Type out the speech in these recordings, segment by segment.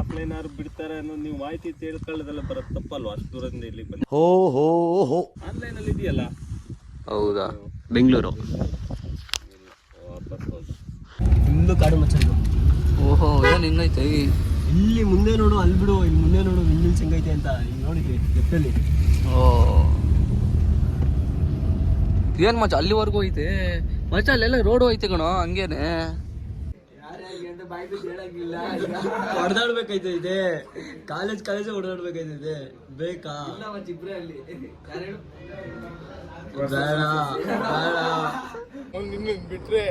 Offline ಅವ್ರು ಬಿಡ್ತಾರೆ ಅನ್ನೋ ನೀವು ಮಾಹಿತಿ ತಿಳ್ಕೊಳ್ಳೋದೆಲ್ಲ ಬರೋದು ತಪ್ಪಲ್ವಾ? ಅಷ್ಟು ದೂರದಿಂದ ಇಲ್ಲಿ ಬಂದು ಹೋ ಹೋ ಹೋ ಆನ್ಲೈನ್ ಅಲ್ಲಿ ಇದೆಯಲ್ಲ. ಹೌದಾ? ಬೆಂಗಳೂರು ವಾಪಸ್ ಹೋಗಿ ಫುಲ್ಲು ಕಾಡು ಮಚ್ಚ ಇದು. ಓಹೋ, ಏನು ಹಿಂಗೈತೆ? ಇಲ್ಲಿ ಮುಂದೆ ನೋಡು, ಅಲ್ಲಿ ಬಿಡು, ಇಲ್ಲಿ ಮುಂದೆ ನೋಡು, ಇಲ್ಲಿ ಹೆಂಗೈತೆ ಅಂತ ಈಗ ನೋಡಿದ್ವಿ ಲೆಫ್ಟಲ್ಲಿ. ಓ, ಏನು ಮಚ್ಚ ಅಲ್ಲಿವರೆಗೂ ಐತೆ ಮಚ್ಚ? ಅಲ್ಲೆಲ್ಲ ರೋಡು ಐತೆ ಕಣೋ, ಹಂಗೇನೆ. ಹೊಡೆದಾಡ್ಬೇಕಾಯ್ತೈತೆ, ಕಾಲೇಜ್ ಹೊಡೆದಾಡ್ಬೇಕಾಯ್ತೈತೆ. ಬೇಕಾ? ಬೇಡ ಬಿಟ್ರೆ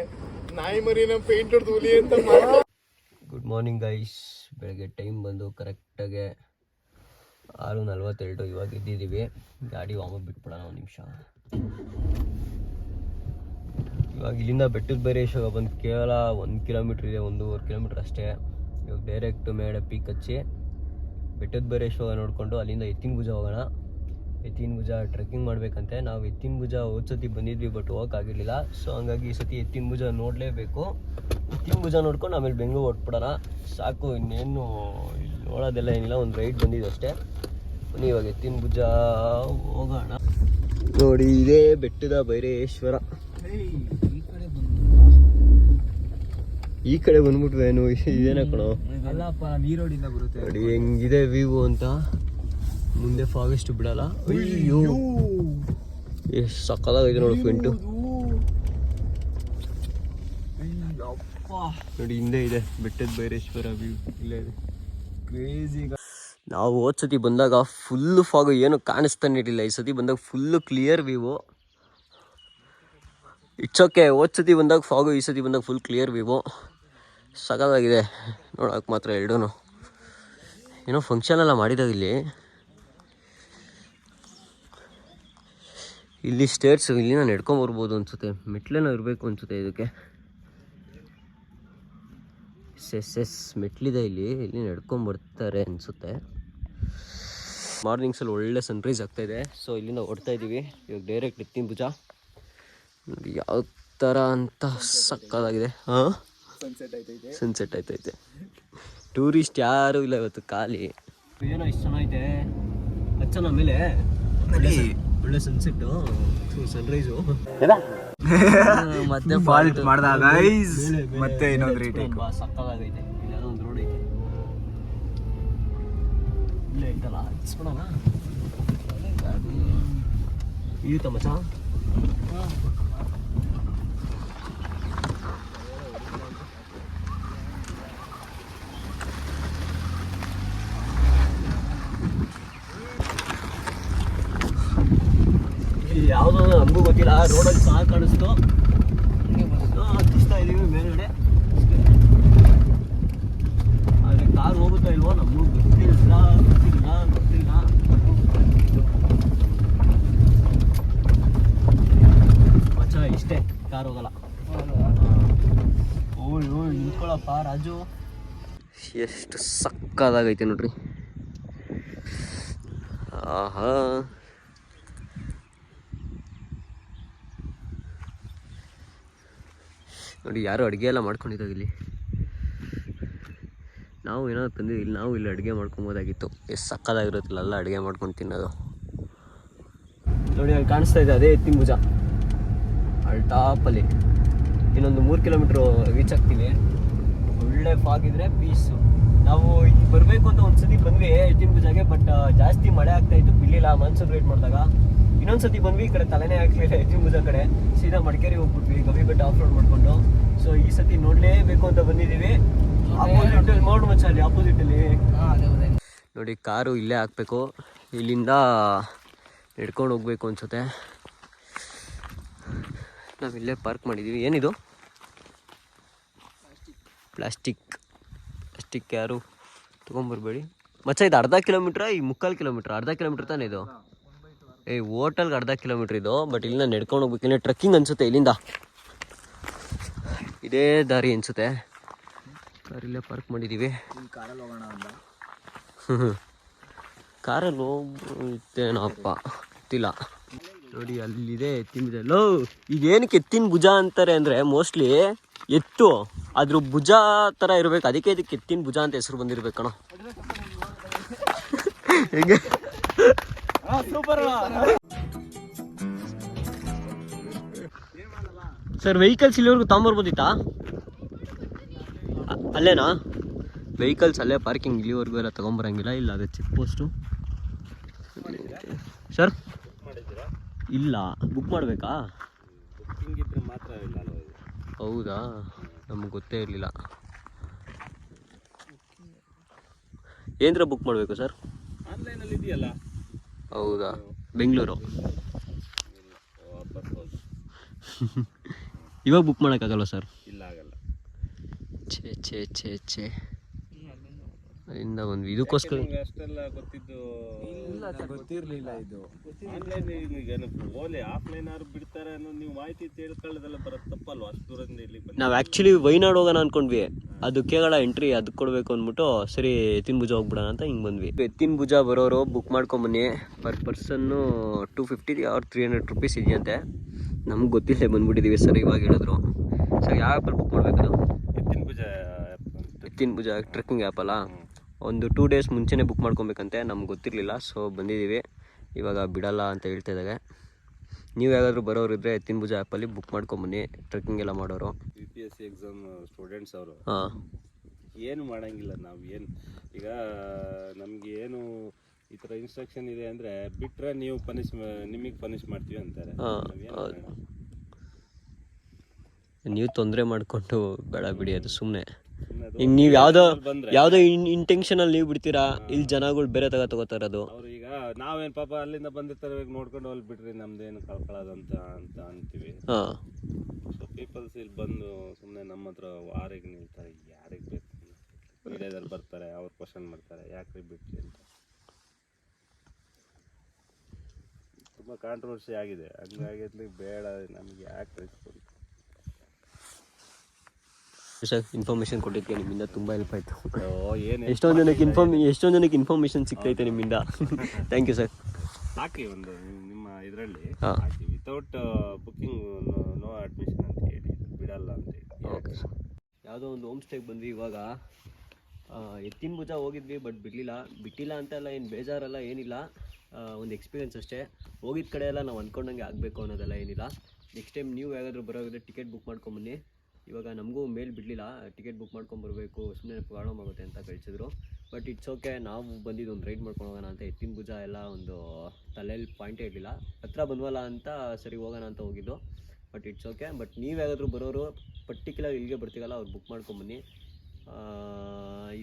ನಾಯಿ ಮರಿನ ಪೇಂಟ್ ಹೊಡೆದು ಹುಲಿ ಅಂತ. Good morning guys. ಬೆಳಗ್ಗೆ ಟೈಮ್ ಬಂದು ಕರೆಕ್ಟಾಗೆ 6:42. ಇವಾಗ ಎದ್ದಿದ್ದೀವಿ. ಗಾಡಿ ವಾಮಪ್ ಬಿಟ್ಬಿಡೋಣ ಒಂದು ನಿಮಿಷ. ಇವಾಗ ಇಲ್ಲಿಂದ ಬೆಟ್ಟದ ಬೈರೇಶ್ವರ ಬಂದು ಕೇವಲ 1 ಕಿಲೋಮೀಟ್ರ್ ಇದೆ, 1.5 ಕಿಲೋಮೀಟ್ರ್ ಅಷ್ಟೇ. ಇವಾಗ ಡೈರೆಕ್ಟ್ ಮೇಡ ಪೀಕ್ ಹಚ್ಚಿ ಬೆಟ್ಟದ ಬೈರೇಶ್ವರ ನೋಡಿಕೊಂಡು ಅಲ್ಲಿಂದ ಎತ್ತಿನ ಭುಜ ಹೋಗೋಣ. ಎತ್ತಿನ ಭುಜ ಟ್ರೆಕ್ಕಿಂಗ್ ಮಾಡಬೇಕಂತೆ. ನಾವು ಎತ್ತಿನ ಭುಜ ಹೋದ ಸತಿ ಬಂದಿದ್ವಿ, ಬಟ್ ಹೋಗೋಕ್ಕಾಗಿರಲಿಲ್ಲ. ಸೊ ಹಂಗಾಗಿ ಈ ಸತಿ ಎತ್ತಿನ ಭುಜ ನೋಡಲೇಬೇಕು. ಎತ್ತಿನ ಭುಜ ನೋಡ್ಕೊಂಡು ಆಮೇಲೆ ಬೆಂಗಳೂರು ಹೊಟ್ಬಿಡೋಣ. ಸಾಕು, ಇನ್ನೇನು ನೋಡೋದೆಲ್ಲ ಏನಿಲ್ಲ, ಒಂದು ರೈಡ್ ಬಂದಿದ್ದು ಅಷ್ಟೇ. ಬನ್ನಿ ಇವಾಗ ಎತ್ತಿನ ಭುಜ ಹೋಗೋಣ. ನೋಡಿ, ಇದೇ ಬೆಟ್ಟದ ಬೈರೇಶ್ವರ. ಈ ಕಡೆ ಬಂದ್ಬಿಟ್ವೇನು? ಇದೇನ ಕಣೋ? ಅಲ್ಲಪ್ಪ, ನೀರೋಡಿಂದ ಬರುತ್ತೆ. ನೋಡಿ ಹೆಂಗಿದೆ ವ್ಯೂ ಅಂತ. ಮುಂದೆ ಫಾಗೆಸ್ಟ್ ಬಿಡಲ್ಲ. ಅಯ್ಯೋ, ಎಷ್ಟು ಸಕ್ಕದಾಗೈತೆ ನೋಡಿ ಫ್ರಂಟು. ನೋಡಿ ಹಿಂದೆ ಇದೆ ಬೆಟ್ಟದ ಬೈರೇಶ್ವರ ವ್ಯೂ. ಇಲ್ಲೇ ಇದೆ. ಕ್ರೇಜಿ. ನಾವು ಹೋದ ಸತಿ ಬಂದಾಗ ಫುಲ್ಲು ಫಾಗು, ಏನು ಕಾಣಿಸ್ತಾನೆ ಇರಲಿಲ್ಲ. ಈ ಸತಿ ಬಂದಾಗ full clear view. It's okay. ಹೋದ ಸತಿ ಬಂದಾಗ ಫಾಗು, ಈ ಸತಿ ಬಂದಾಗ ಫುಲ್ ಕ್ಲಿಯರ್ ವ್ಯೂವು. ಸಕ್ಕದಾಗಿದೆ ನೋಡೋಕೆ ಮಾತ್ರ. ಎರಡೂ ಏನೋ ಫಂಕ್ಷನ್ ಎಲ್ಲ ಮಾಡಿದಾಗ ಇಲ್ಲಿ ಸ್ಟೇರ್ಸ್, ಇಲ್ಲಿ ನಾನು ನಡ್ಕೊಂಬರ್ಬೋದು ಅನಿಸುತ್ತೆ. ಮೆಟ್ಲೇನೋ ಇರಬೇಕು ಅನಿಸುತ್ತೆ ಇದಕ್ಕೆ. ಎಸ್ ಮೆಟ್ಲಿದೆ ಇಲ್ಲಿ ನಡ್ಕೊಂಬರ್ತಾರೆ ಅನಿಸುತ್ತೆ. ಮಾರ್ನಿಂಗ್ಸಲ್ಲಿ ಒಳ್ಳೆ ಸನ್ರೈಸ್ ಆಗ್ತಾಯಿದೆ. ಸೊ ಇಲ್ಲಿಂದ ಹೊಡ್ತಾ ಇದ್ದೀವಿ ಇವಾಗ ಡೈರೆಕ್ಟ್ ಎತ್ತಿನ ಭುಜ. ನೋಡಿ ಯಾವ ಥರ ಅಂತ ಸಕ್ಕದಾಗಿದೆ. ಹಾಂ, ಸನ್ಸೆಟ್ ಆಯ್ತೈತೆ. ಟೂರಿಸ್ಟ್ ಯಾರೂ ಇಲ್ಲ ಇವತ್ತು, ಖಾಲಿ. ಏನೋ ಇಷ್ಟು ಚೆನ್ನಾಗೈತೆ. ಹಚ್ಚನ ಮೇಲೆ ಒಳ್ಳೆ ಸನ್ಸೆಟ್ಟು, ಸನ್ರೈಸು. ಮತ್ತೆ ಫಾಲ್ಟ್ ಮಾಡಿದಾಗ ಮತ್ತೆ ಇನ್ನೊಂದು ರೀಟೇಕ್. ಸಕ್ಕದಾಗೈತೆ. ಇಲ್ಲಿ ಯಾವುದೋ ಒಂದು ರೋಡ್ ಐತೆ, ಇಲ್ಲೇ ಐತಲ್ಲ, ಹಚ್ಬಿಡೋಣ. ಇರುತ್ತ ಮಚ್ಚ. ಯಾವುದೋ ನಮಗೂ ಗೊತ್ತಿಲ್ಲ. ರೋಡಲ್ಲಿ ಸಾಕು ಕಾಣಿಸ್ತು, ಹತ್ತಿಸ್ತಾ ಇದೀವಿ ಮೇಲ್ಗಡೆ. ಆದರೆ ಕಾರ್ ಹೋಗುತ್ತಾ ಇಲ್ವೋ ನಮಗೂ ಗೊತ್ತಿಲ್ಲ. ಮಚ್ಚ ಇಷ್ಟೇ, ಕಾರ್ ಹೋಗಲ್ಲ. ಓಯ್ ನಿಂತ್ಕೊಳ್ಳಪ್ಪ ರಾಜು. ಎಷ್ಟು ಸಕ್ಕದಾಗೈತೆ ನೋಡ್ರಿ. ಆಹಾ, ನೋಡಿ ಯಾರು ಅಡುಗೆ ಎಲ್ಲ ಮಾಡ್ಕೊಂಡಿದ್ದಾಗ ಇಲ್ಲಿ. ನಾವು ಏನಾದ್ರು ತಂದಿದ್ದು, ನಾವು ಇಲ್ಲಿ ಅಡುಗೆ ಮಾಡ್ಕೊಬೋದಾಗಿತ್ತು. ಎಷ್ಟು ಸಕ್ಕದಾಗಿರುತ್ತಲ್ಲ ಎಲ್ಲ ಅಡುಗೆ ಮಾಡ್ಕೊಂಡು ತಿನ್ನೋದು. ನೋಡಿ ಅಲ್ಲಿ ಕಾಣಿಸ್ತಾ ಇದೆ, ಅದೇ ಎತ್ತಿನ ಭುಜ. ಅಲ್ಲಿ ಟಾಪಲ್ಲಿ ಇನ್ನೊಂದು 3 ಕಿಲೋಮೀಟ್ರು ರೀಚ್ ಆಗ್ತೀವಿ. ಒಳ್ಳೆ ಫಾಗ್ ಇದ್ರೆ ಪೀಸು. ನಾವು ಇಲ್ಲಿ ಬರಬೇಕು ಅಂತ ಒಂದ್ಸತಿ ಬಂದ್ವಿ ಎತ್ತಿನ ಭುಜಾಗೆ, ಬಟ್ ಜಾಸ್ತಿ ಮಳೆ ಆಗ್ತಾಯಿತ್ತು, ಬಿಡಲಿಲ್ಲ. ಮಾನ್ಸೂನ್ ವೇಟ್ ಮಾಡಿದಾಗ ಇನ್ನೊಂದ್ಸತಿ ಬಂದ್ವಿ. ಈ ಕಡೆ ತಲೆನೇ ಹಾಕ್ಲಿಲ್ಲ ಎತ್ತಿನ ಭುಜ ಕಡೆ. ಸೀದಾ ಮಡಿಕೇರಿ ಹೋಗ್ಬಿಟ್ವಿ ಗವಿ ಬೆಟ್ಟ ಆಫ್ ರೋಡ್ ಮಾಡ್ಕೊಂಡು. ಸೊ ಈ ಸತಿ ನೋಡಲೇಬೇಕು ಅಂತ ಬಂದಿದ್ದೀವಿ. ಆಪೋಸಿಟಲ್ಲಿ ನೋಡು ಮಚ್ಚ, ಅಲ್ಲಿ ಆಪೋಸಿಟಲ್ಲಿ ನೋಡಿ ಕಾರು ಇಲ್ಲೇ ಹಾಕಬೇಕು. ಇಲ್ಲಿಂದ ನಡ್ಕೊಂಡು ಹೋಗ್ಬೇಕು ಅನ್ಸುತ್ತೆ. ನಾವು ಇಲ್ಲೇ ಪಾರ್ಕ್ ಮಾಡಿದ್ದೀವಿ. ಏನಿದು? ಪ್ಲಾಸ್ಟಿಕ್ ಯಾರು ತೊಗೊಂಬರ್ಬೇಡಿ ಮಚ್ಚ. ಇದು ಅರ್ಧ ಕಿಲೋಮೀಟ್ರ, ಈ 3/4 ಕಿಲೋಮೀಟ್ರ್? ಅರ್ಧ ಕಿಲೋಮೀಟ್ರ್ ತಾನೇ ಇದು. ಹೋಟೆಲ್ಗೆ ಅರ್ಧ ಕಿಲೋಮೀಟ್ರ್ ಇದು, ಬಟ್ ಇಲ್ಲಿಂದ ನಡ್ಕೊಂಡು ಹೋಗ್ಬೇಕು. ಇಲ್ಲೇ ಟ್ರೆಕ್ಕಿಂಗ್ ಅನಿಸುತ್ತೆ. ಇಲ್ಲಿಂದ ಇದೇ ದಾರಿ ಅನಿಸುತ್ತೆ. ಕಾರ್ ಇಲ್ಲೇ ಪಾರ್ಕ್ ಮಾಡಿದ್ದೀವಿ. ಕಾರಲ್ಲಿ ಹೋಗೋಣ ಅಂತ. ಕಾರಲ್ಲಿ ಹೋಗ್ತೇನಪ್ಪ ಗೊತ್ತಿಲ್ಲ. ನೋಡಿ ಅಲ್ಲಿದೆ ಎತ್ತಿನ ಭುಜ. ಲೋ, ಈಗ ಏನಕ್ಕೆ ಎತ್ತಿನ ಭುಜ ಅಂತಾರೆ ಅಂದರೆ ಮೋಸ್ಟ್ಲಿ ಎತ್ತು ಅದ್ರ ಭುಜ ಥರ ಇರ್ಬೇಕು, ಅದಕ್ಕೆ ಇದಕ್ಕೆ ಎತ್ತಿನ ಭುಜ ಅಂತ ಹೆಸರು ಬಂದಿರ್ಬೇಕು ಕಣೋ. ಹೇಗೆ ಸರ್ ವೆಹಿಕಲ್ಸ್ ಇಲ್ಲಿವರೆಗೂ ತಗೊಂಬರ್ಬೋದಿತ್ತಾ? ಅಲ್ಲೇನಾ ವೆಹಿಕಲ್ಸ್ ಅಲ್ಲೇ ಪಾರ್ಕಿಂಗ್, ಇಲ್ಲಿವರೆಗೂ ಎಲ್ಲ ತೊಗೊಂಬರಂಗಿಲ್ಲ. ಇಲ್ಲ ಅದೇ ಚೆಕ್ ಪೋಸ್ಟು. ಸರ್ ಇಲ್ಲ, ಬುಕ್ ಮಾಡಬೇಕಾ? ಹೌದಾ, ನಮಗೆ ಗೊತ್ತೇ ಇರಲಿಲ್ಲ. ಏನರ ಬುಕ್ ಮಾಡಬೇಕು ಸರ್? ಆನ್ಲೈನಲ್ಲಿ ಇದೆಯಲ್ಲ. ಹೌದಾ, ಬೆಂಗಳೂರು. ಇವಾಗ ಬುಕ್ ಮಾಡೋಕ್ಕಾಗಲ್ಲ ಸರ್? ಇಲ್ಲ ಆಗಲ್ಲ. ಛೇ ಅಲ್ಲಿಂದ ಬಂದ್ವಿ ಇದಕ್ಕೋಸ್ಕರ. ಅಷ್ಟೆಲ್ಲ ಗೊತ್ತಿದ್ದು ಗೊತ್ತಿರಲಿಲ್ಲ. ಇದು ಆನ್ಲೈನ್ ಈಗ ಓಲೆ ಆಫ್ಲೈನ್ ಆದ್ರು ಬಿಡ್ತಾರೆ ಅನ್ನೋ ನೀವು ಮಾಹಿತಿ ತಿಳ್ಕೊಳ್ಳೋದೆಲ್ಲ ಬರೋದು ತಪ್ಪಲ್ವಾ? ಅಷ್ಟು ದೂರದಿಂದ ಇಲ್ಲಿ ನಾವು ಆ್ಯಕ್ಚುಲಿ ವೈನಾಡ್ ಹೋಗೋಣ ಅನ್ಕೊಂಡ್ವಿ. ಅದು ಕೇವಲ ಎಂಟ್ರಿ ಅದಕ್ಕೆ ಕೊಡಬೇಕು ಅಂದ್ಬಿಟ್ಟು ಸರಿ ಎತ್ತಿನ ಭುಜ ಹೋಗ್ಬಿಡೋಣ ಅಂತ ಹಿಂಗೆ ಬಂದ್ವಿ. ಎತ್ತಿನ ಭುಜ ಬರೋರು ಬುಕ್ ಮಾಡ್ಕೊಂಬನ್ನಿ. ಪರ್ ಪರ್ಸನ್ನು 250 ಆರ್ 300 ರುಪೀಸ್ ಇದೆಯಂತೆ. ನಮ್ಗೆ ಗೊತ್ತಿಲ್ಲ, ಬಂದ್ಬಿಟ್ಟಿದ್ದೀವಿ ಸರ್ ಇವಾಗ ಹೇಳಿದ್ರು. ಸರ್ ಯಾವ ಆ್ಯಪಲ್ಲಿ ಬುಕ್ ಮಾಡಬೇಕು? ಎತ್ತಿನ ಭುಜ ಟ್ರೆಕ್ಕಿಂಗ್ ಆ್ಯಪಲ್ಲ. ಒಂದು 2 ಡೇಸ್ ಮುಂಚೆನೇ ಬುಕ್ ಮಾಡ್ಕೊಬೇಕಂತೆ, ನಮ್ಗೆ ಗೊತ್ತಿರಲಿಲ್ಲ. ಸೊ ಬಂದಿದ್ದೀವಿ, ಇವಾಗ ಬಿಡಲ್ಲ ಅಂತ ಹೇಳ್ತಾ ಇದ್ದಾರೆ. ನೀವು ಯಾರಾದರೂ ಬರೋರು ಇದ್ದರೆ ಎತ್ತಿನ ಭುಜ ಆ್ಯಪಲ್ಲಿ ಬುಕ್ ಮಾಡ್ಕೊಂಬನ್ನಿ, ಟ್ರೆಕ್ಕಿಂಗ್ ಎಲ್ಲ ಮಾಡೋರು. UPSC ಎಕ್ಸಾಮ್ ಸ್ಟೂಡೆಂಟ್ಸ್ ಅವರು ಹಾಂ, ಏನು ಮಾಡೋಂಗಿಲ್ಲ. ನಾವು ಏನು ಈಗ ನಮಗೆ ಏನು ಈ ಥರ ಇನ್ಸ್ಟ್ರಕ್ಷನ್ ಇದೆ ಅಂದರೆ ಬಿಟ್ಟರೆ ನೀವು ನಿಮಗೆ ಪನಿಷ್ ಮಾಡ್ತೀವಿ ಅಂತಾರೆ. ನೀವು ತೊಂದರೆ ಮಾಡಿಕೊಂಡು ಬೇಡ ಬಿಡಿ, ಅದು ಸುಮ್ಮನೆ. ಈಗ ನೀವು ಯಾವುದೋ ಇಂಟೆನ್ಷನಲ್ಲಿ ನೀವು ಬಿಡ್ತೀರಾ, ಇಲ್ಲಿ ಜನಗಳು ಬೇರೆ ತಗೋತಾರೆ. ಅದು ಅವ್ರು ಈಗ ನಾವೇನು ಪಾಪ ಅಲ್ಲಿಂದ ಬಂದಿರ್ತಾರೆ, ನೋಡ್ಕೊಂಡು ಅಲ್ಲಿ ಬಿಡ್ರಿ ನಮ್ದೇನು ಕಳ್ಕೊಳ್ಳೋದಂತ ಅಂತ ಅಂತೀವಿ. ಹಾಂ, ಸೊ ಪೀಪಲ್ಸ್ ಇಲ್ಲಿ ಬಂದು ಸುಮ್ಮನೆ ನಮ್ಮ ಹತ್ರ ವಾರಿಗೆ ನಿಲ್ತಾರೆ. ಯಾರಿಗೆ ಬೇಕು ಮೀಡಿಯಾದಲ್ಲಿ ಬರ್ತಾರೆ, ಅವ್ರು ಕ್ವಶನ್ ಮಾಡ್ತಾರೆ ಯಾಕ್ರಿ ಬಿಟ್ರಿ ಅಂತ. ತುಂಬ ಕಾಂಟ್ರವರ್ಸಿ ಆಗಿದೆ. ಹಂಗಾಗಿರ್ಲಿ ಬೇಡ, ನಮಗೆ ಯಾಕೆ ರಿಸ್ಕ್. ಸರ್ ಇನ್ಫಾರ್ಮೇಷನ್ ಕೊಟ್ಟಿದ್ದಕ್ಕೆ ನಿಮ್ಮಿಂದ ತುಂಬ ಹೆಲ್ಪ್ ಆಯಿತು. ಏನು ಎಷ್ಟೊಂದು ಜನಕ್ಕೆ ಇನ್ಫಾರ್ಮೇಷನ್ ಸಿಗ್ತೈತೆ ನಿಮ್ಮಿಂದ. Thank you sir. ಹಾಕಿ ಒಂದು ನಿಮ್ಮ ಇದರಲ್ಲಿ ಹಾಕಿ ವಿತೌಟ್ ಬುಕ್ಕಿಂಗ್ ನೋ ಅಡ್ಮಿಷನ್ ಅಂತ ಹೇಳಿ, ಬಿಡಲ್ಲ ಅಂತ ಹೇಳಿ. Okay sir. ಯಾವುದೋ ಒಂದು ಹೋಮ್ ಸ್ಟೇಗೆ ಬಂದ್ವಿ ಇವಾಗ. ಎತ್ತಿನ ಭುಜ ಹೋಗಿದ್ವಿ, ಬಟ್ ಬಿಟ್ಟಿಲ್ಲ ಅಂತೆಲ್ಲ ಏನು ಬೇಜಾರಲ್ಲ, ಏನಿಲ್ಲ. ಒಂದು ಎಕ್ಸ್ಪೀರಿಯನ್ಸ್ ಅಷ್ಟೇ. ಹೋಗಿದ್ದ ಕಡೆ ಎಲ್ಲ ನಾವು ಅಂದ್ಕೊಂಡಂಗೆ ಆಗಬೇಕು ಅನ್ನೋದೆಲ್ಲ ಏನಿಲ್ಲ. ನೆಕ್ಸ್ಟ್ ಟೈಮ್ ನೀವು ಯಾರಾದರೂ ಬರೋದ್ರೆ ಟಿಕೆಟ್ ಬುಕ್ ಮಾಡ್ಕೊಂಬನ್ನಿ. ಇವಾಗ ನಮಗೂ ಮೇಲ್ ಬಿಡಲಿಲ್ಲ, ಟಿಕೆಟ್ ಬುಕ್ ಮಾಡ್ಕೊಂಬರ್ಬೇಕು, ಸುಮ್ಮನೆ ಪ್ರಾಬ್ಲಮ್ ಆಗುತ್ತೆ ಅಂತ ಕಳಿಸಿದ್ರು. ಬಟ್ ಇಟ್ಸ್ ಓಕೆ, ನಾವು ಬಂದಿದ್ದು ಒಂದು ರೈಡ್ ಮಾಡ್ಕೊಂಡು ಹೋಗೋಣ ಅಂತ. ಎತ್ತಿನ ಭುಜ ಎಲ್ಲ ಒಂದು ತಲೆಯಲ್ಲಿ ಪಾಯಿಂಟೇ ಇರಲಿಲ್ಲ, ಹತ್ರ ಬಂದ್ವಲ್ಲ ಅಂತ ಸರಿ ಹೋಗೋಣ ಅಂತ ಹೋಗಿದ್ದು. But it's okay. ಬಟ್ ನೀವು ಯಾರಾದರೂ ಬರೋರು ಪರ್ಟಿಕ್ಯುಲರ್ ಇಲ್ಲಿಗೆ ಬರ್ತೀರಲ್ಲ, ಅವ್ರು ಬುಕ್ ಮಾಡ್ಕೊಂಬನ್ನಿ.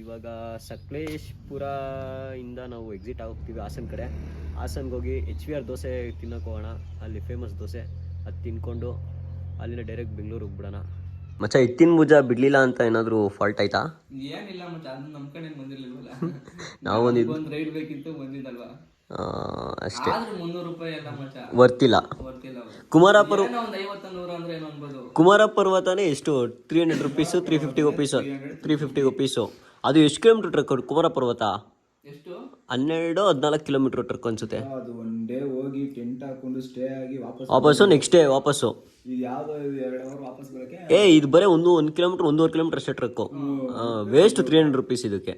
ಇವಾಗ ಸಕಲೇಶ್ಪುರ ಇಂದ ನಾವು ಎಕ್ಸಿಟ್ ಆಗೋಗ್ತೀವಿ ಹಾಸನ ಕಡೆ. ಹಾಸನ್ಗೆ ಹೋಗಿ HVR ದೋಸೆ ತಿನ್ನೋಕೆ ಹೋಗೋಣ. ಅಲ್ಲಿ ಫೇಮಸ್ ದೋಸೆ, ಅದು ತಿನ್ಕೊಂಡು ಅಲ್ಲಿಂದ ಡೈರೆಕ್ಟ್ ಬೆಂಗಳೂರು ಹೋಗ್ಬಿಡೋಣ. ಮಚ್ಚ ಎತ್ತಿನ ಭುಜ ಬಿಡಲಿಲ್ಲ ಅಂತ ಏನಾದರೂ ಫಾಲ್ಟ್ ಆಯ್ತಾ? ಏನಿಲ್ಲ ಮಚ್ಚ, ಅದು ನಮ್ಮ ಕಡೆ ಬಂದಿರಲಿಲ್ವಲ್ಲ. ನಾವು ಒಂದು ರೈಡ್ ಬೇಕಿತ್ತು, ಬಂದಿದ್ದಲ್ವಾ ಅಷ್ಟೇ. 300 ರೂಪಾಯಿ ಎಲ್ಲ ಮಚ್ಚ, ವರ್ತಿಲ್ಲ. ಕುಮಾರ ಪರ್ವತನೇ ಎಷ್ಟು 300 ರುಪೀಸು 350 ರುಪೀಸು. ಅದು ಎಷ್ಟು ಕಿಲೋಮೀಟರ್ ಟ್ರಕ್ ಕುಮಾರ ಪರ್ವತ? ಎಷ್ಟು 12-14 ಕಿಲೋಮೀಟರ್ ಟ್ರಕ್ ಅನ್ಸುತ್ತೆ. ಅದು ಒನ್ ಡೇ ಹೋಗಿ ಟೆಂಟ್ ಹಾಕೊಂಡು ಸ್ಟೇ ಆಗಿ ವಾಪಸ್ಸು ನೆಕ್ಸ್ಟ್ ಡೇ ವಾಪಸ್ಸು. ಇದು ಯಾವ್ದೋ 2 ಅವರ್ ವಾಪಸ್ ಬರೋಕೆ. ಇದು ಬರೀ 1 ಕಿಲೋಮೀಟರ್ 1.5 ಕಿಲೋಮೀಟರ್ ಅಷ್ಟೇ ಟ್ರಕ್ಕು. Waste 300 rupees. ಇದಕ್ಕೆ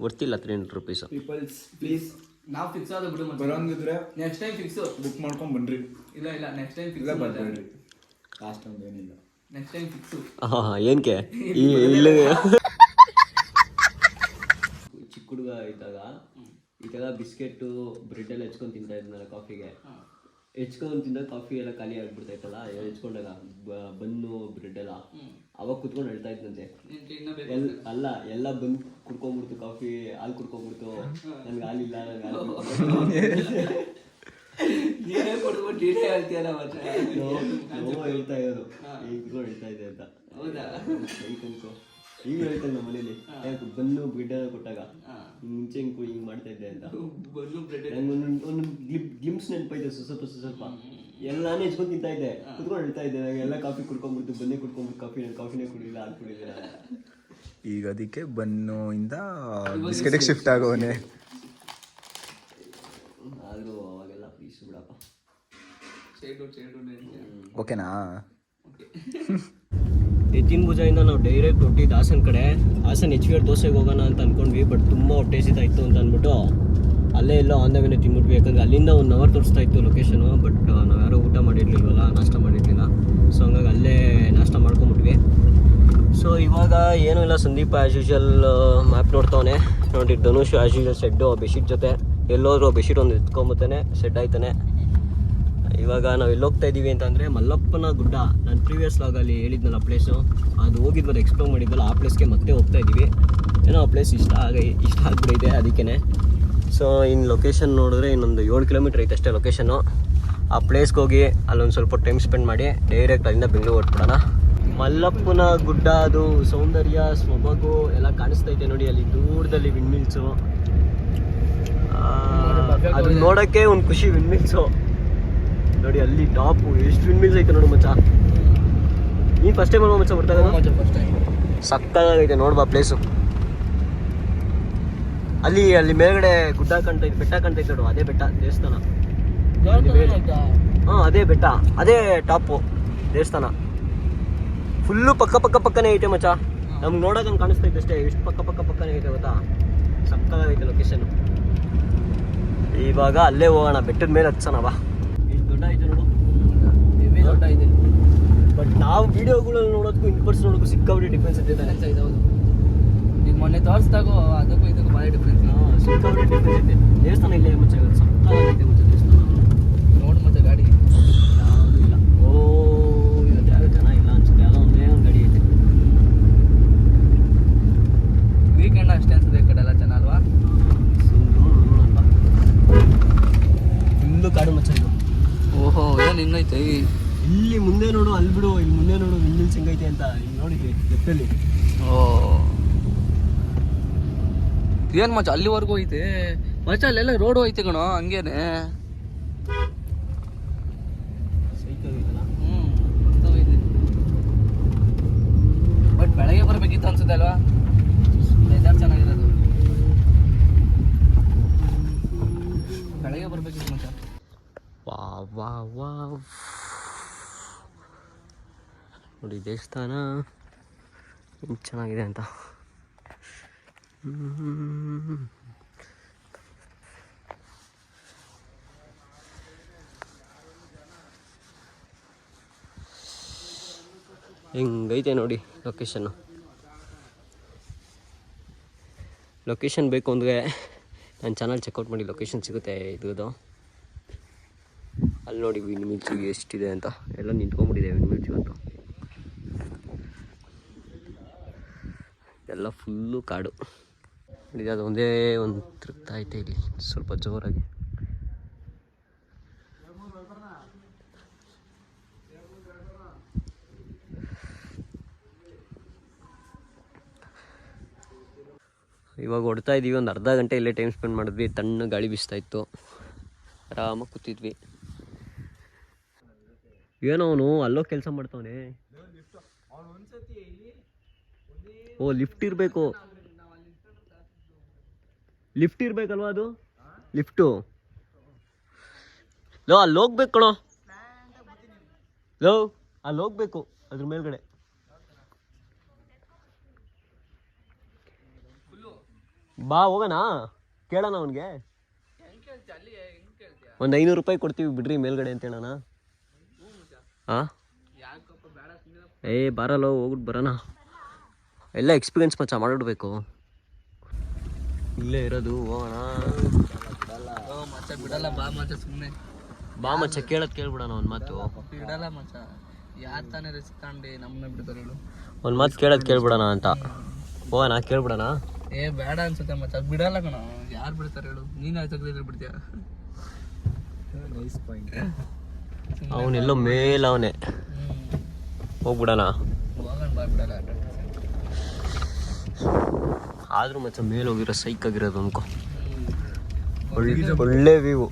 ವರ್ತಿಲ್ಲ 300 ರುಪೀಸ್. ಪೀಪಲ್ಸ್ ಪ್ಲೀಸ್, ನಾವು ಫಿಕ್ಸ್ ಆದ ಬಿಡು ಮತ್ತೆ. ಬರೋಂಗಿದ್ರೆ ನೆಕ್ಸ್ಟ್ ಟೈಮ್ ಫಿಕ್ಸ್ ಬುಕ್ ಮಾಡ್ಕೊಂಡು ಬನ್ರಿ. ಇಲ್ಲ ನೆಕ್ಸ್ಟ್ ಟೈಮ್ ಫಿಕ್ಸ್ ಬರ್ಬೇಡ್ರಿ. ಲಾಸ್ಟ್ ಟೈಮ್ ಏನಿಲ್ಲ, ನೆಕ್ಸ್ಟ್ ಟೈಮ್ ಫಿಕ್ಸ್. ಏನಕ್ಕೆ ಇಲ್ಲಿ ಚಿಕ್ಕ ಹುಡುಗ ಇದ್ದಾಗ ಈ ಥರ ಬಿಸ್ಕೆಟು ಬ್ರೆಡ್ ಎಲ್ಲ ಹೆಚ್ಕೊಂಡು ತಿಂತಾ ಇದ್ನಲ್ಲ ಕಾಫಿಗೆ. ಹೆಚ್ಕೊಂಡು ತಿಂದಾಗ ಕಾಫಿ ಎಲ್ಲ ಖಾಲಿ ಆಗಿಬಿಡ್ತಾಯ್ತಲ್ಲ, ಹೆಚ್ಕೊಂಡಾಗ ಬನ್ನು ಬ್ರೆಡ್ ಎಲ್ಲ, ಅವಾಗ ಕುತ್ಕೊಂಡು ಹೇಳ್ತಾ ಇದ್ದಂತೆ. ಅಲ್ಲ, ಎಲ್ಲ ಬಂದು ಕುಡ್ಕೊಂಡ್ಬಿಡ್ತು, ಕಾಫಿ ಹಾಲು ಕುಡ್ಕೊಂಡ್ಬಿಡ್ತು, ನನ್ಗೆ ಹಾಲಿಲ್ಲ, ನನ್ಗೆ ಹೇಳ್ತಾ ಇರೋದು. ಈಗ ಕುತ್ಕೊಂಡು ಹೇಳ್ತಾ ಇದೆ ಅಂತ. ಹೌದಾ? ಈಗ ಹೇಳ್ತಾನೆ ನಮ್ಮ ಮನೇಲಿ, ಬನ್ನು ಬ್ರೆಡ್ ಎಲ್ಲ ಕೊಟ್ಟಾಗ ಮುಂಚೆ ಹಿಂಗೆ ಮಾಡ್ತಾ ಇದ್ದೆ ಅಂತ. ಒಂದು ಗ್ಲಿಮ್ಸ್ ನೆನಪೈತೆ ಸ್ವಲ್ಪ. ಎಲ್ಲಾನು ಹೆಚ್ಕೊಂಡು ತಿಂತಾ ಇದ್ದೆ, ಕುತ್ಕೊಂಡು ಹೇಳ್ತಾ ಇದ್ದೆ. ಎಲ್ಲ ಕಾಫಿ ಕುಡ್ಕೊಂಡ್ಬಿಡ್ತು, ಬನ್ನಿ ಕುಡ್ಕೊಂಡ್ಬಿಟ್ಟು ಕಾಫಿನೇ ಕುಡಿಲಿಲ್ಲ, ಹಾಲು ಕುಡಿಲಿಲ್ಲ. ಈಗ ಅದಕ್ಕೆ ಬನ್ನು ಇಂದ ಬಿಸ್ಕೆಟಿಗೆ ಶಿಫ್ಟ್ ಆಗೋನೆ. ಆದರೂ ಅವಾಗೆಲ್ಲ ಪ್ಲೀಸ್ ಬಿಡಪ್ಪ. ಓಕೆನಾ? ಎತ್ತಿನ ಭುಜದಿಂದ ನಾವು ಡೈರೆಕ್ಟ್ ಹೊಟ್ಟಿದ್ದು ಹಾಸನ ಕಡೆ. ಹಾಸನ HVR ದೋಸೆಗೆ ಹೋಗೋಣ ಅಂತ ಅಂದ್ಕೊಂಡ್ವಿ, ಬಟ್ ತುಂಬ ಹೊಟ್ಟೆ ಹಸಿತಾ ಇತ್ತು ಅಂತ ಅಂದ್ಬಿಟ್ಟು ಅಲ್ಲೇ ಎಲ್ಲೋ ಆನ್ ದ ವೇನೆ ತಿಂದ್ಬಿಟ್ವಿ. ಯಾಕಂದರೆ ಅಲ್ಲಿಂದ 1 ಅವರ್ ತೋರಿಸ್ತಾ ಇತ್ತು ಲೊಕೇಶನು, ಬಟ್ ನಾವು ಯಾರೋ ಊಟ ಮಾಡಿರಲಿಲ್ವಲ್ಲ, ನಾಷ್ಟ ಮಾಡಿರಲಿಲ್ಲ. ಸೊ ಹಂಗಾಗಿ ಅಲ್ಲೇ ನಾಷ್ಟ ಮಾಡ್ಕೊಂಬಿಟ್ವಿ. ಸೊ ಇವಾಗ ಏನೂ ಇಲ್ಲ, ಸಂದೀಪ ಆ್ಯಸ್ ಯೂಶುವಲ್ ಮ್ಯಾಪ್ ನೋಡ್ತಾವನೆ. ನೋಡಿ ಧನುಷ್ ಆ್ಯಸ್ ಯೂಶುವಲ್ ಸೆಡ್ಡು ಬೆಡ್ಶೀಟ್ ಜೊತೆ ಎಲ್ಲೋದ್ರು ಬೆಡ್ಶೀಟ್ ಒಂದು ಎತ್ಕೊಂಬತ್ತಾನೆ, ಸೆಡ್ ಆಯ್ತಾನೆ. ಇವಾಗ ನಾವು ಎಲ್ಲೋಗ್ತಾ ಇದ್ದೀವಿ ಅಂತಂದರೆ ಮಲ್ಲಪ್ಪನ ಗುಡ್ಡ. ನಾನು ಪ್ರೀವಿಯಸ್ ಲಾಗಲ್ಲಿ ಹೇಳಿದ್ನಲ್ಲ ಪ್ಲೇಸು, ಅದು ಹೋಗಿದ್ವಲ್ಲ ಎಕ್ಸ್ಪ್ಲೋರ್ ಮಾಡಿದ್ವಲ್ಲ, ಆ ಪ್ಲೇಸ್ಗೆ ಮತ್ತೆ ಹೋಗ್ತಾ ಇದ್ದೀವಿ. ಏನೋ ಆ ಪ್ಲೇಸ್ ಇಷ್ಟ ಆಗ್ಬಿಟ್ಟಿದೆ ಅದಕ್ಕೇ. ಸೊ ಇನ್ನು ಲೊಕೇಶನ್ ನೋಡಿದ್ರೆ ಇನ್ನೊಂದು 7 ಕಿಲೋಮೀಟ್ರ್ ಐತೆ ಅಷ್ಟೇ ಲೊಕೇಶನ್ನು. ಆ ಪ್ಲೇಸ್ಗೆ ಹೋಗಿ ಅಲ್ಲೊಂದು ಸ್ವಲ್ಪ ಟೈಮ್ ಸ್ಪೆಂಡ್ ಮಾಡಿ ಡೈರೆಕ್ಟ್ ಅಲ್ಲಿಂದ ಬೆಂಗಳೂರು ಹೊರಟ್ಬಿಡೋಣ. ಮಲ್ಲಪ್ಪನ ಗುಡ್ಡ, ಅದು ಸೌಂದರ್ಯ ಸೊಬಗು ಎಲ್ಲ ಕಾಣಿಸ್ತೈತೆ ನೋಡಿ. ಅಲ್ಲಿ ದೂರದಲ್ಲಿ ವಿಂಡ್ಮಿಲ್ಸು, ಅದು ನೋಡೋಕ್ಕೆ ಒಂದು ಖುಷಿ. ವಿಂಡ್ಮಿಲ್ಸು ನೋಡಿ, ಅಲ್ಲಿ ಟಾಪು ಎಷ್ಟು ವಿಂಡ್ಮಿಲ್ಸ್ ಐತೆ ನೋಡು ಮಚ್ಚ. ನೀನು ಫಸ್ಟ್ ಟೈಮ್ ಅಲ್ವಾ ಮಚ್ಚ ಬರ್ತಾ ಇರೋದು? ಸಕ್ಕತ್ತಾಗೈತೆ ನೋಡ್ಬಾ ಪ್ಲೇಸು. ಅಲ್ಲಿ ಮೇಲ್ಗಡೆ ಗುಡ್ಡ ಕಾಣ್ತೈತೆ, ಬೆಟ್ಟ ಕಾಣ್ತೈತೆ ನೋಡು, ಅದೇ ಬೆಟ್ಟ ದೇವಸ್ಥಾನ. ಹಾಂ ಅದೇ ಬೆಟ್ಟ, ಅದೇ ಟಾಪು ದೇವಸ್ಥಾನ. ಫುಲ್ಲು ಪಕ್ಕನೇ ಐತೆ ಮಚ್ಚ. ನಮ್ಗೆ ನೋಡೋದಂಗೆ ಕಾಣಿಸ್ತೈತೆ ಅಷ್ಟೇ, ಎಷ್ಟು ಪಕ್ಕನೇ ಐತೆ ಗೊತ್ತಾ. ಸಕ್ಕತ್ತಾಗೈತೆ ಲೊಕೇಶನ್ನು. ಇವಾಗ ಅಲ್ಲೇ ಹೋಗೋಣ, ಬೆಟ್ಟದ ಮೇಲೆ ಹತ್ಸೋಣ ಬಾ. ಎಷ್ಟು ದೊಡ್ಡ ಐತೆ ನೋಡು, ದೊಡ್ಡ ಐತೆ. ಬಟ್ ನಾವು ವಿಡಿಯೋಗಳಲ್ಲಿ ನೋಡೋದಕ್ಕೂ ಇನ್ ಪರ್ಸನ್ ನೋಡೋಕ್ಕೂ ಸಿಕ್ಕಾಬಿಟ್ಟು ಡಿಫ್ರೆನ್ಸ್ ಐತೆ. ಹೌದು, ಈಗ ಮೊನ್ನೆ ತೋರಿಸ್ದಾಗೋ ಅದಕ್ಕೂ ಇದಕ್ಕೂ ಭಾಳ ಡಿಫ್ರೆನ್ಸ್. ಸಿಕ್ಕಾಬಿಟ್ಟು ಡಿಫ್ರೆನ್ಸ್ ಐತೆ. ದೇವಸ್ಥಾನ ಇಲ್ಲೇ ಮಚ್ಚ, ಸಕ್ಕತ್ತಾಗೈತೆ ಮಚ್ಚ ದೇವಸ್ಥಾನ. ನೋಡು ಮತ್ತೆ ಗಾಡಿ ಯಾವುದೂ ಇಲ್ಲ. ಇವತ್ತು ಯಾವ ಜನ ಇಲ್ಲ ಅನ್ಸುತ್ತೆ, ಯಾವುದೋ ಒಂದೇ ಒಂದು ಗಾಡಿ ಐತೆ. ವೀಕೆಂಡ್ ಅಷ್ಟೇ ಅನ್ಸುತ್ತೆ ಈ ಕಡೆ ಎಲ್ಲ ಜನ ಅಲ್ವಾ. ಫುಲ್ಲು ಕಾಡು ಮಚ್ಚ ಇದು. ಓಹೋ, ಏನು ಇನ್ನೈತೆ ಇಲ್ಲಿ ಮುಂದೆ ನೋಡು, ಅಲ್ಲಿ ಬಿಡು, ಇಲ್ಲಿ ಮುಂದೆ ನೋಡು ವಿಂಡ್ಮಿಲ್ಸ್ ಹೆಂಗೈತೆ ಅಂತ. ಇಲ್ಲಿ ನೋಡಿದ್ವಿ ಲೆಫ್ಟಲ್ಲಿ. ಓ ಏನು ಮಚ್ಚ, ಅಲ್ಲಿವರೆಗೂ ಐತೆ ಮಚ್ಚ. ಅಲ್ಲೆಲ್ಲ ರೋಡು ಐತೆ ಕಣೋ, ಹಂಗೇನೆ. ಬಟ್ ಬೆಳಗ್ಗೆ ಬರ್ಬೇಕಿತ್ತು ಅನ್ಸುತ್ತೆ ಅಲ್ವಾ, ವೆದರ್ ಚೆನ್ನಾಗಿರೋದು. ಬೆಳಗ್ಗೆ ಬರ್ಬೇಕಿತ್ತು ಮಚ್ಚ. ವಾ ನೋಡಿ ದೇವಸ್ಥಾನ ಎಷ್ಟು ಚೆನ್ನಾಗಿದೆ ಅಂತ. ಹೆಂಗೈತೆ ನೋಡಿ ಲೊಕೇಶನ್ನು. ಲೊಕೇಶನ್ ಬೇಕು ಅಂದರೆ ನನ್ನ ಚಾನಲ್ ಚೆಕ್ಔಟ್ ಮಾಡಿ, ಲೊಕೇಶನ್ ಸಿಗುತ್ತೆ ಇದು. ಅಲ್ಲಿ ನೋಡಿ ವಿಂಡ್ಮಿಲ್ಸ್ ಎಷ್ಟಿದೆ ಅಂತ, ಎಲ್ಲ ನಿಂತ್ಕೊಂಡ್ಬಿಟ್ಟಿದೆ ವಿಂಡ್ಮಿಲ್ಸ್ ಇವತ್ತು. ಎಲ್ಲ ಫುಲ್ಲು ಕಾಡು. ಅದು ಒಂದೇ ಒಂದು ತಿರುಗ್ತಾ ಐತೆ ಇಲ್ಲಿ ಸ್ವಲ್ಪ ಜೋರಾಗಿ. ಇವಾಗ ಹೊಡ್ತಾ ಇದ್ದೀವಿ. ಒಂದು ಅರ್ಧ ಗಂಟೆ ಇಲ್ಲೇ ಟೈಮ್ ಸ್ಪೆಂಡ್ ಮಾಡಿದ್ವಿ. ತಣ್ಣ ಗಾಳಿ ಬೀಸ್ತಾ ಇತ್ತು, ಆರಾಮಾಗಿ ಕೂತಿದ್ವಿ. ಏನೋ ಅವನು ಅಲ್ಲೋ ಕೆಲಸ ಮಾಡ್ತಾವನೆ. ಓ ಲಿಫ್ಟ್ ಇರಬೇಕು, ಲಿಫ್ಟ್ ಇರ್ಬೇಕಲ್ವಾ ಅದು. ಲಿಫ್ಟು ಲೋ ಅಲ್ಲಿ ಹೋಗ್ಬೇಕು ಕಣೋ, ಲೋ ಅಲ್ಲಿ ಹೋಗ್ಬೇಕು ಅದ್ರ ಮೇಲ್ಗಡೆ. ಬಾ ಹೋಗೋಣ, ಕೇಳೋಣ ಅವನಿಗೆ. ಒಂದು 500 ರೂಪಾಯಿ ಕೊಡ್ತೀವಿ ಬಿಡ್ರಿ ಮೇಲ್ಗಡೆ ಅಂತ ಹೇಳೋಣ. ಹಾಂ ಬಾರಲ್ಲ, ಹೋಗ್ಬಿಟ್ಟು ಬರೋಣ. ಎಲ್ಲ ಎಕ್ಸ್ಪೀರಿಯನ್ಸ್ ಮಚ್ಚ ಮಾಡಿಬಿಡ್ಬೇಕು. ಇಲ್ಲೇ ಇರೋದು, ಹೋಗೋಣ. ಬಿಡಲ್ಲ ಬಾ ಮಚ್ಚ, ಸುಮ್ಮನೆ ಬಾ ಮಚ್ಚ, ಕೇಳ್ಬಿಡೋಣ ಒಂದು ಮಾತು. ಬಿಡಲ್ಲ ಮಚ್ಚ, ಯಾರು ತಾನೇ ರಿಸ್ಕ್ ತಗೊಂಡು ನಮ್ಮನ್ನ ಬಿಡ್ತಾರೆ ಹೇಳು. ಒಂದು ಮಾತು ಕೇಳ್ಬಿಡೋಣ ಅಂತ. ಹೋಗೋಣ, ಕೇಳ್ಬಿಡೋಣ. ಬೇಡ ಅನ್ಸುತ್ತೆ ಮಚ್ಚ, ಬಿಡಲ್ಲ ಕಣ. ಯಾರು ಬಿಡ್ತಾರೆ ಹೇಳು, ನೀನು ತೆಗೆದಿದ್ರೆ ಬಿಡ್ತೀಯ. ಅವನೆಲ್ಲೋ ಮೇಲವನೇ, ಹೋಗ್ಬಿಡೋಣ. ಹೋಗೋಣ ಬಾ, ಬಿಡಲ್ಲ. ಆದ್ರೂ ಮಚ್ಚ ಮೇಲೆ ಹೋಗಿರೋ ಸೈಕ್ ಆಗಿರೋದು ಅನ್ಕೋ. ಒಳ್ಳೆ ವ್ಯೂ.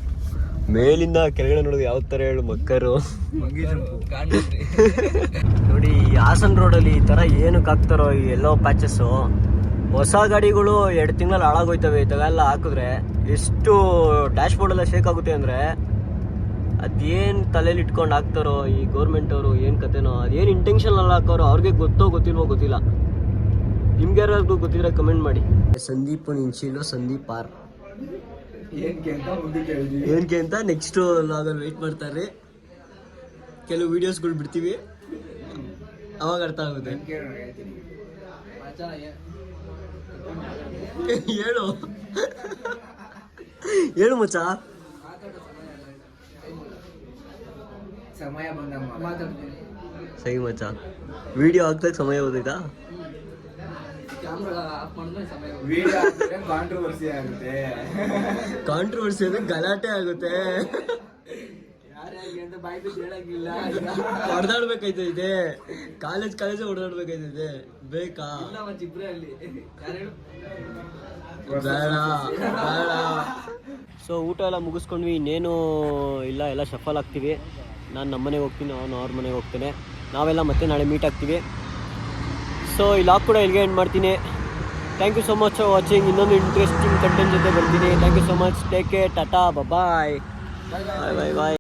ಮೇಲಿಂದ ಕೆಳಗಡೆ ನೋಡೋದು ಯಾವ ಥರ ಹೇಳು ಮಕ್ಕರು. ನೋಡಿ ಹಾಸನ ರೋಡಲ್ಲಿ ಈ ಥರ ಏನಕ್ಕೆ ಹಾಕ್ತಾರೋ ಈ ಎಲ್ಲೋ ಪ್ಯಾಚಸ್ಸು. ಹೊಸ ಗಾಡಿಗಳು 2 ತಿಂಗಳಲ್ಲಿ ಹಾಳಾಗೋಯ್ತವೆ. ಇದೆಲ್ಲ ಹಾಕಿದ್ರೆ ಎಷ್ಟು ಡ್ಯಾಶ್ ಬೋರ್ಡೆಲ್ಲ ಶೇಕ್ ಆಗುತ್ತೆ ಅಂದರೆ ಅದೇನು ತಲೆಯಲ್ಲಿ ಇಟ್ಕೊಂಡು ಹಾಕ್ತಾರೋ ಈ ಗೌರ್ಮೆಂಟ್ ಅವರು, ಏನು ಕತೆನೋ, ಅದೇನು ಇಂಟೆನ್ಷನ್ ಅಲ್ಲಿ ಹಾಕೋರೋ ಅವ್ರಿಗೆ ಗೊತ್ತೋ ಗೊತ್ತಿಲ್ವೋ ಗೊತ್ತಿಲ್ಲ. ನಿಮ್ಗೆ ಯಾರಿಗೂ ಗೊತ್ತಿದ್ರೆ ಕಮೆಂಟ್ ಮಾಡಿ. ಸಂದೀಪ್ ಇನ್ಶಿಲು ಸಂದೀಪ್ ಆರ್ ಏನಕ್ಕೆ ಅಂತ ನೆಕ್ಸ್ಟ್ ಲಾಗಲ್ಲಿ ವೆಯ್ಟ್ ಮಾಡ್ತಾರೆ. ಕೆಲವು ವೀಡಿಯೋಸ್ಗಳು ಬಿಡ್ತೀವಿ, ಅವಾಗ ಅರ್ಥ ಆಗುತ್ತೆ. ಹೇಳು ಹೇಳು ಮಚ್ಚ. ಸರಿ ಮಚ್ಚ, ವಿಡಿಯೋ ಹಾಕ್ದಾಗ ಸಮಯ ಹೋದೈತಾ? ಕಾಂಟ್ರವರ್ಸಿ ಅಂದ್ರೆ ಗಲಾಟೆ ಆಗುತ್ತೆ. ಹೊಡೆದಾಡ್ಬೇಕಾಯ್ತೈತೆ, ಕಾಲೇಜ್ ಹೊಡೆದಾಡ್ಬೇಕಾಯ್ತೈತೆ. ಬೇಕಾ? ಬೇಡ. ಸೊ ಊಟ ಎಲ್ಲ ಮುಗಿಸ್ಕೊಂಡ್ವಿ, ಇನ್ನೇನು ಇಲ್ಲ, ಎಲ್ಲ ಶಫಲ್ ಆಗ್ತೀವಿ. ನಾನು ನಮ್ಮ ಮನೆಗೆ ಹೋಗ್ತೀನಿ, ಅವನು ಅವ್ರ ಮನೆಗೆ ಹೋಗ್ತಾನೆ. ನಾವೆಲ್ಲ ಮತ್ತೆ ನಾಳೆ ಮೀಟ್ ಆಗ್ತೀವಿ. ಸೊ ಈ ಲಾಗ್ ಕೂಡ ಇಲ್ಲಿಗೆ ಎಂಡ್ ಮಾಡ್ತೀನಿ. Thank you so much for watching. ಇನ್ನೊಂದು ಇಂಟ್ರೆಸ್ಟಿಂಗ್ ಕಂಟೆಂಟ್ ಜೊತೆ ಬರ್ತೀನಿ. Thank you so much. Take care. Tata, bye bye bye bye.